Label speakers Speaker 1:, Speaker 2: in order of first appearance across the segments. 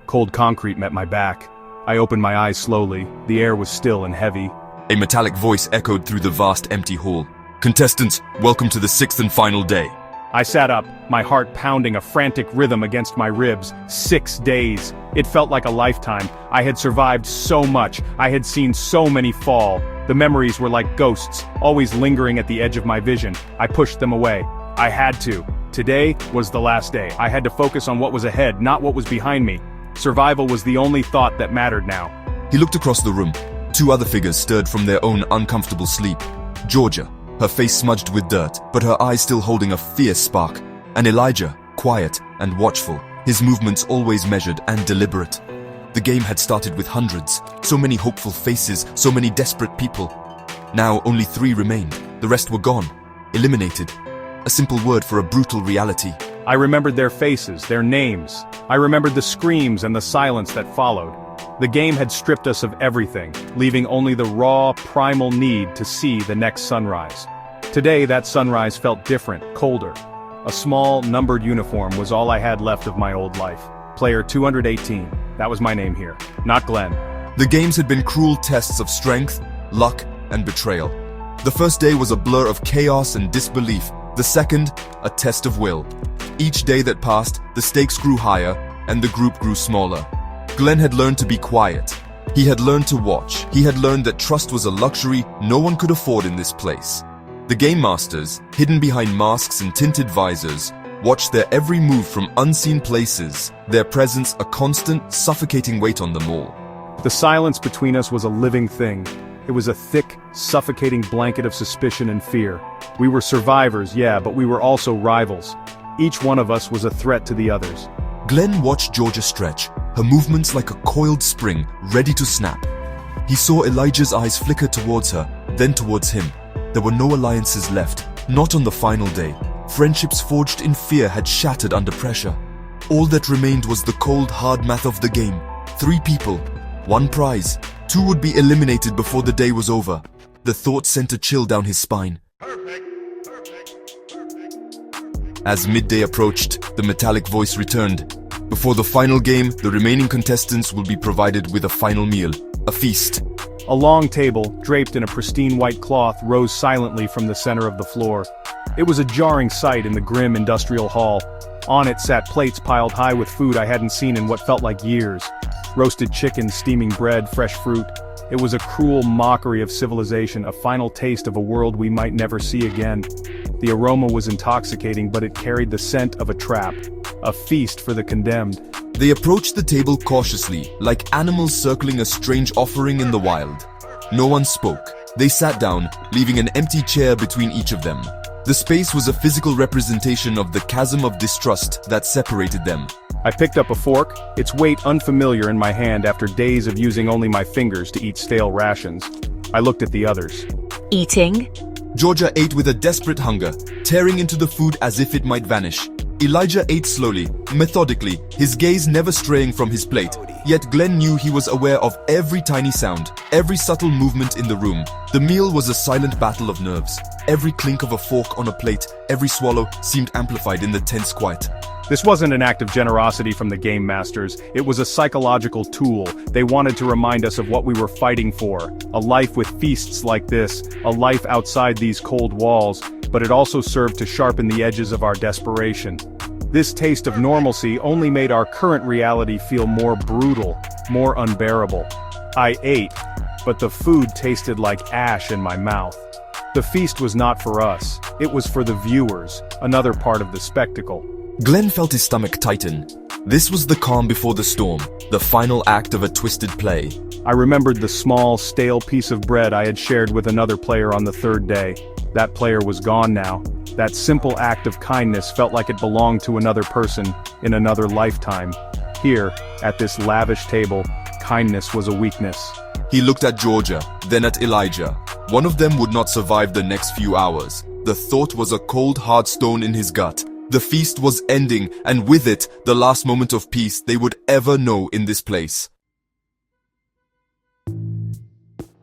Speaker 1: Cold concrete met my back. I opened my eyes slowly. The air was still and heavy.
Speaker 2: A metallic voice echoed through the vast empty hall. "Contestants, welcome to the sixth and final day."
Speaker 1: I sat up, my heart pounding a frantic rhythm against my ribs. 6 days. It felt like a lifetime. I had survived so much. I had seen so many fall. The memories were like ghosts, always lingering at the edge of my vision. I pushed them away. I had to. Today was the last day. I had to focus on what was ahead, not what was behind me. Survival was the only thought that mattered now.
Speaker 2: He looked across the room. 2 other figures stirred from their own uncomfortable sleep. Georgia, her face smudged with dirt, but her eyes still holding a fierce spark. And Elijah, quiet and watchful, his movements always measured and deliberate. The game had started with hundreds, so many hopeful faces, so many desperate people. Now only 3 remained. The rest were gone, eliminated. A simple word for a brutal reality.
Speaker 1: I remembered their faces, their names. I remembered the screams and the silence that followed. The game had stripped us of everything, leaving only the raw, primal need to see the next sunrise. Today, that sunrise felt different, colder. A small, numbered uniform was all I had left of my old life. Player 218. That was my name here, not Glenn.
Speaker 2: The games had been cruel tests of strength, luck, and betrayal. The first day was a blur of chaos and disbelief. The second, a test of will. Each day that passed, the stakes grew higher, and the group grew smaller. Glenn had learned to be quiet. He had learned to watch. He had learned that trust was a luxury no one could afford in this place. The game masters, hidden behind masks and tinted visors, watched their every move from unseen places, their presence a constant, suffocating weight on them all.
Speaker 1: The silence between us was a living thing. It was a thick, suffocating blanket of suspicion and fear. We were survivors, yeah, but we were also rivals. Each one of us was a threat to the others.
Speaker 2: Glenn watched Georgia stretch, her movements like a coiled spring, ready to snap. He saw Elijah's eyes flicker towards her, then towards him. There were no alliances left, not on the final day. Friendships forged in fear had shattered under pressure. All that remained was the cold, hard math of the game. 3 people, 1 prize. 2 would be eliminated before the day was over. The thought sent a chill down his spine. As midday approached, the metallic voice returned. Before the final game, the remaining contestants will be provided with a final meal, a feast.
Speaker 1: A long table, draped in a pristine white cloth, rose silently from the center of the floor. It was a jarring sight in the grim industrial hall. On it sat plates piled high with food I hadn't seen in what felt like years. Roasted chicken, steaming bread, fresh fruit. It was a cruel mockery of civilization, a final taste of a world we might never see again. The aroma was intoxicating, but it carried the scent of a trap. A feast for the condemned.
Speaker 2: They approached the table cautiously, like animals circling a strange offering in the wild. No one spoke. They sat down, leaving an empty chair between each of them. The space was a physical representation of the chasm of distrust that separated them.
Speaker 1: I picked up a fork, its weight unfamiliar in my hand after days of using only my fingers to eat stale rations. I looked at the others.
Speaker 3: Eating?
Speaker 2: Georgia ate with a desperate hunger, tearing into the food as if it might vanish. Elijah ate slowly, methodically, his gaze never straying from his plate. Yet Glenn knew he was aware of every tiny sound, every subtle movement in the room. The meal was a silent battle of nerves. Every clink of a fork on a plate, every swallow seemed amplified in the tense quiet.
Speaker 1: This wasn't an act of generosity from the game masters, it was a psychological tool. They wanted to remind us of what we were fighting for. A life with feasts like this, a life outside these cold walls, but it also served to sharpen the edges of our desperation. This taste of normalcy only made our current reality feel more brutal, more unbearable. I ate, but the food tasted like ash in my mouth. The feast was not for us, it was for the viewers, another part of the spectacle.
Speaker 2: Glenn felt his stomach tighten. This was the calm before the storm, the final act of a twisted play.
Speaker 1: I remembered the small, stale piece of bread I had shared with another player on the 3rd day. That player was gone now. That simple act of kindness felt like it belonged to another person, in another lifetime. Here, at this lavish table, kindness was a weakness.
Speaker 2: He looked at Georgia, then at Elijah. One of them would not survive the next few hours. The thought was a cold, hard stone in his gut. The feast was ending, and with it, the last moment of peace they would ever know in this place.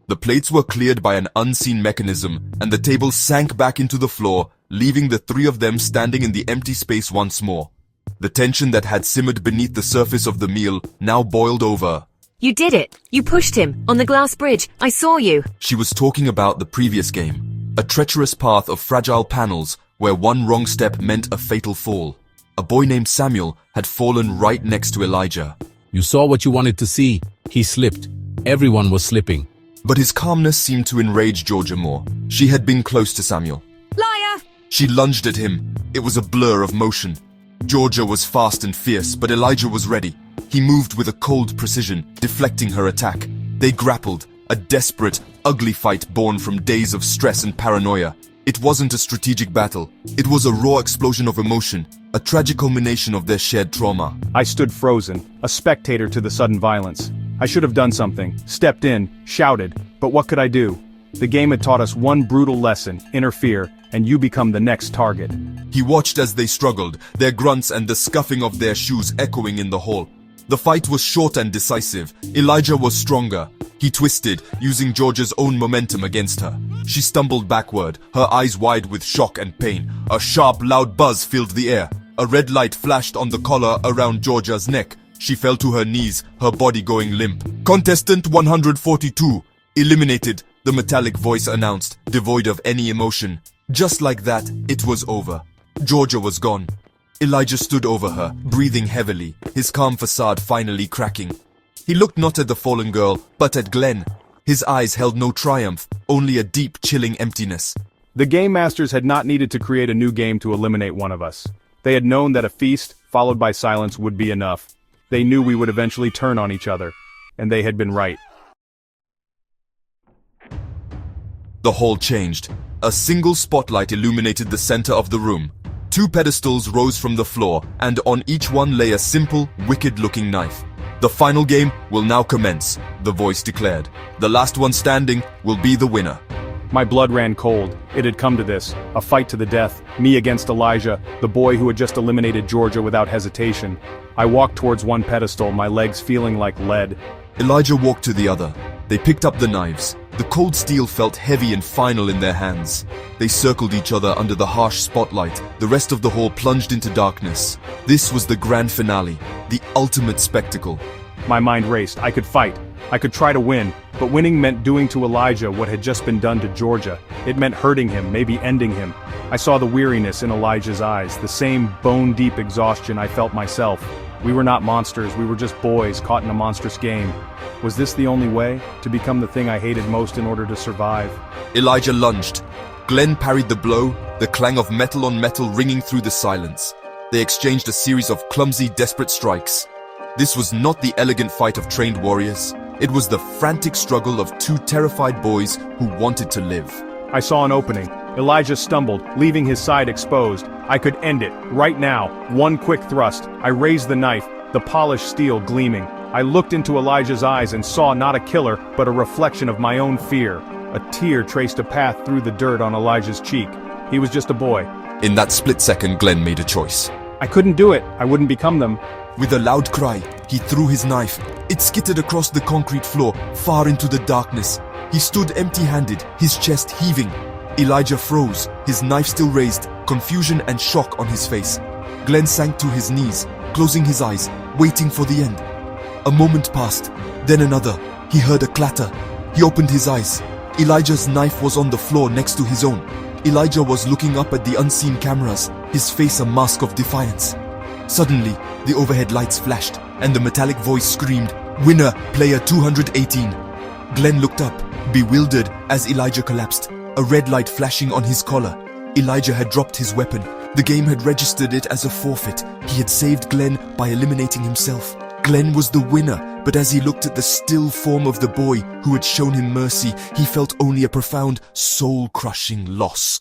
Speaker 2: The plates were cleared by an unseen mechanism, and the table sank back into the floor, leaving the 3 of them standing in the empty space once more. The tension that had simmered beneath the surface of the meal now boiled over.
Speaker 3: You did it! You pushed him, on the glass bridge. I saw you.
Speaker 2: She was talking about the previous game. A treacherous path of fragile panels where one wrong step meant a fatal fall. A boy named Samuel had fallen right next to Elijah.
Speaker 4: You saw what you wanted to see. He slipped. Everyone was slipping.
Speaker 2: But his calmness seemed to enrage Georgia more. She had been close to Samuel.
Speaker 3: Liar!
Speaker 2: She lunged at him. It was a blur of motion. Georgia was fast and fierce, but Elijah was ready. He moved with a cold precision, deflecting her attack. They grappled, a desperate, ugly fight born from days of stress and paranoia. It wasn't a strategic battle. It was a raw explosion of emotion, a tragic culmination of their shared trauma.
Speaker 1: I stood frozen, a spectator to the sudden violence. I should have done something, stepped in, shouted, but what could I do? The game had taught us one brutal lesson: interfere, and you become the next target.
Speaker 2: He watched as they struggled, their grunts and the scuffing of their shoes echoing in the hall. The fight was short and decisive. Elijah was stronger. He twisted, using Georgia's own momentum against her. She stumbled backward, her eyes wide with shock and pain. A sharp, loud buzz filled the air. A red light flashed on the collar around Georgia's neck. She fell to her knees, her body going limp. Contestant 142, eliminated, the metallic voice announced, devoid of any emotion. Just like that, it was over. Georgia was gone. Elijah stood over her, breathing heavily, his calm facade finally cracking. He looked not at the fallen girl, but at Glenn. His eyes held no triumph, only a deep, chilling emptiness.
Speaker 1: The Game Masters had not needed to create a new game to eliminate one of us. They had known that a feast, followed by silence, would be enough. They knew we would eventually turn on each other. And they had been right.
Speaker 2: The hall changed. A single spotlight illuminated the center of the room. 2 pedestals rose from the floor, and on each one lay a simple, wicked-looking knife. The final game will now commence, the voice declared. The last one standing will be the winner.
Speaker 1: My blood ran cold. It had come to this, a fight to the death, me against Elijah, the boy who had just eliminated Georgia without hesitation. I walked towards one pedestal, my legs feeling like lead.
Speaker 2: Elijah walked to the other. They picked up the knives. The cold steel felt heavy and final in their hands. They circled each other under the harsh spotlight. The rest of the hall plunged into darkness. This was the grand finale, the ultimate spectacle.
Speaker 1: My mind raced. I could fight. I could try to win, but winning meant doing to Elijah what had just been done to Georgia. It meant hurting him, maybe ending him. I saw the weariness in Elijah's eyes, the same bone-deep exhaustion I felt myself. We were not monsters, we were just boys caught in a monstrous game. Was this the only way? To become the thing I hated most in order to survive?
Speaker 2: Elijah lunged. Glenn parried the blow, the clang of metal on metal ringing through the silence. They exchanged a series of clumsy, desperate strikes. This was not the elegant fight of trained warriors. It was the frantic struggle of 2 terrified boys who wanted to live.
Speaker 1: I saw an opening. Elijah stumbled, leaving his side exposed. I could end it, right now. One quick thrust. I raised the knife, the polished steel gleaming. I looked into Elijah's eyes and saw not a killer, but a reflection of my own fear. A tear traced a path through the dirt on Elijah's cheek. He was just a boy.
Speaker 2: In that split second, Glenn made a choice.
Speaker 1: I couldn't do it. I wouldn't become them.
Speaker 2: With a loud cry, he threw his knife. It skittered across the concrete floor, far into the darkness. He stood empty-handed, his chest heaving. Elijah froze, his knife still raised, confusion and shock on his face. Glenn sank to his knees, closing his eyes, waiting for the end. A moment passed, then another. He heard a clatter. He opened his eyes. Elijah's knife was on the floor next to his own. Elijah was looking up at the unseen cameras, his face a mask of defiance. Suddenly, the overhead lights flashed, and the metallic voice screamed, "Winner, player 218. Glenn looked up, bewildered as Elijah collapsed, a red light flashing on his collar. Elijah had dropped his weapon. The game had registered it as a forfeit. He had saved Glenn by eliminating himself. Glenn was the winner, but as he looked at the still form of the boy who had shown him mercy, he felt only a profound, soul-crushing loss.